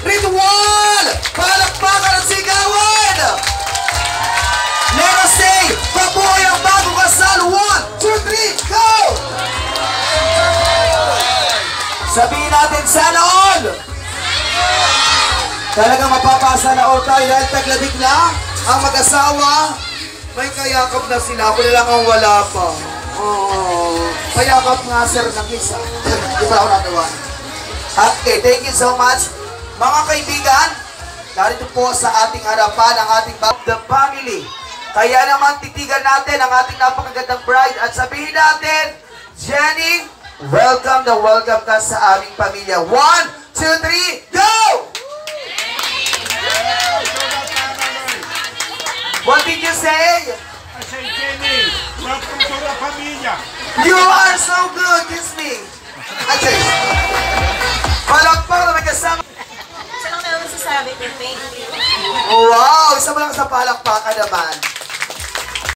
Ritual! Palakpakan at sigawan! Let us say, pabuhay ang bagong kasal. 1, 2, 3, go! Sabihin natin, sana all! Talagang mapapasa na all tayo dahil taglabig na ang mag-asawa. May kayakap na sila. Ako na lang ang wala pa. Oh, kayakap nga sir ng isa. Di ba ako nagawa? Okay, thank you so much. Mga kaibigan, narito po sa ating harapan ang ating the family. Kaya naman titigan natin ang ating napakagandang bride at sabihin natin, Jenny, welcome na welcome ka sa aming pamilya. 1, 2, 3, go! What did you say? I say, Jenny, welcome to the familia. You are so good, kiss me. Okay. Palakpak na may kasama. Isa lang naman sasabi ko, thank you. Wow, isa mo lang sa palakpakan naman.